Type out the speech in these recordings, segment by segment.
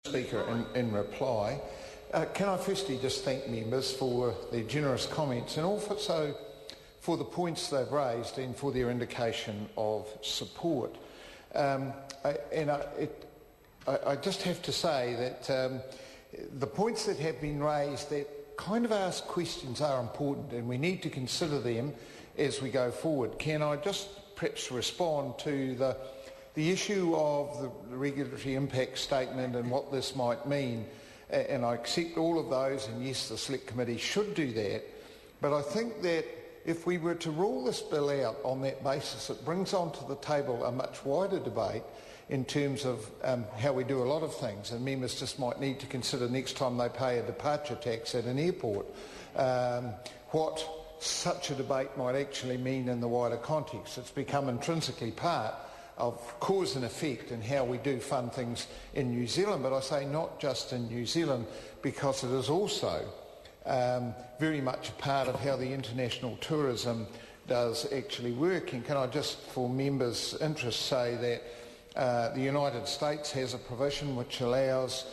Speaker, in reply, can I firstly just thank members for their generous comments and also for the points they've raised and for their indication of support. I just have to say that the points that have been raised that kind of ask questions are important, and we need to consider them as we go forward. Can I just perhaps respond to the issue of the regulatory impact statement and what this might mean? And I accept all of those, and yes, the Select Committee should do that. But I think that if we were to rule this bill out on that basis, it brings onto the table a much wider debate in terms of how we do a lot of things, and members just might need to consider next time they pay a departure tax at an airport what such a debate might actually mean in the wider context. It's become intrinsically part of cause and effect in how we do fund things in New Zealand, but I say not just in New Zealand, because it is also very much a part of how the international tourism does actually work. And can I just, for members' interest, say that the United States has a provision which allows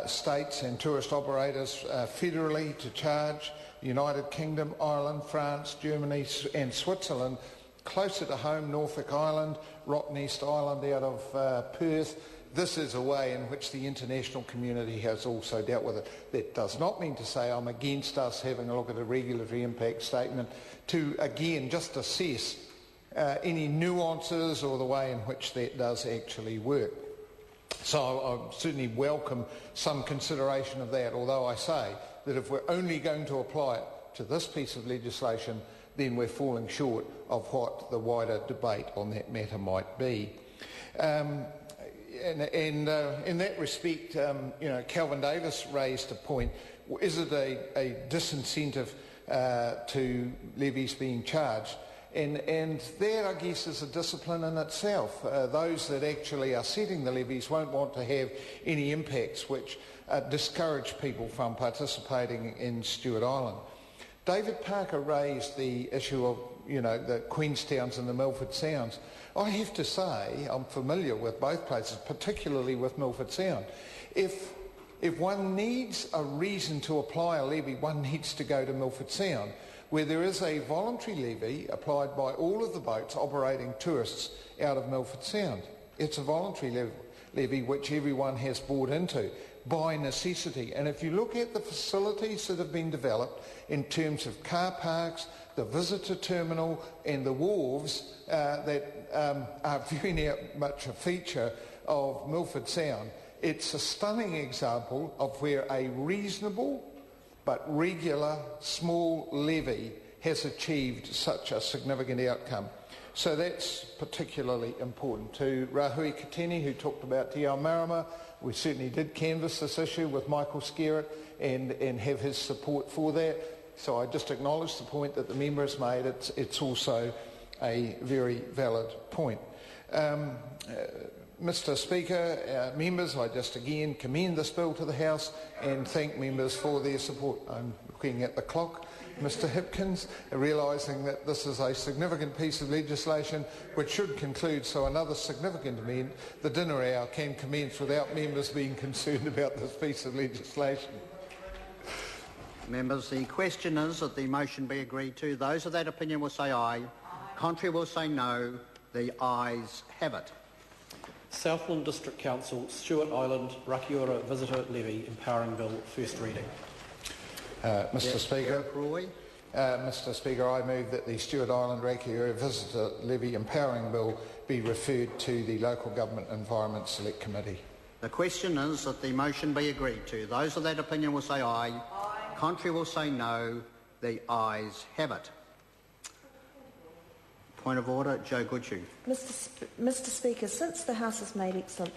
states and tourist operators federally to charge the United Kingdom, Ireland, France, Germany and Switzerland. Closer to home, Norfolk Island, Rottnest Island out of Perth. This is a way in which the international community has also dealt with it. That does not mean to say I'm against us having a look at a regulatory impact statement to, again, just assess any nuances or the way in which that does actually work. So I certainly welcome some consideration of that, although I say that if we're only going to apply it to this piece of legislation, then we're falling short of what the wider debate on that matter might be. And in that respect, Calvin Davis raised a point. Is it a disincentive to levies being charged? And that, I guess, is a discipline in itself. Those that actually are setting the levies won't want to have any impacts which discourage people from participating in Stewart Island. David Parker raised the issue of, the Queenstowns and the Milford Sounds. I have to say, I'm familiar with both places, particularly with Milford Sound. If one needs a reason to apply a levy, one needs to go to Milford Sound, where there is a voluntary levy applied by all of the boats operating tourists out of Milford Sound. It's a voluntary levy which everyone has bought into by necessity. And if you look at the facilities that have been developed in terms of car parks, the visitor terminal and the wharves that are very much a feature of Milford Sound, it's a stunning example of where a reasonable but regular small levy has achieved such a significant outcome. So that's particularly important. To Rahui Katini, who talked about Te Ao Marama, we certainly did canvass this issue with Michael Skerritt and have his support for that. So I just acknowledge the point that the member has made. It's also a very valid point. Mr Speaker, members, I just again commend this bill to the House and thank members for their support. I'm looking at the clock, Mr Hipkins, realising that this is a significant piece of legislation which should conclude, so another significant event, the dinner hour, can commence without members being concerned about this piece of legislation. Members, the question is that the motion be agreed to. Those of that opinion will say aye. Contrary will say no. The ayes have it. Southland District Council, Stewart Island, Rakiura Visitor Levy Empowering Bill, first reading. Mr Speaker, I move that the Stewart Island Rakiura Visitor Levy Empowering Bill be referred to the Local Government Environment Select Committee. The question is that the motion be agreed to. Those of that opinion will say aye. Contrary will say no. The ayes have it. Point of order, Joe Goodhue. Mr Speaker, since the House has made excellent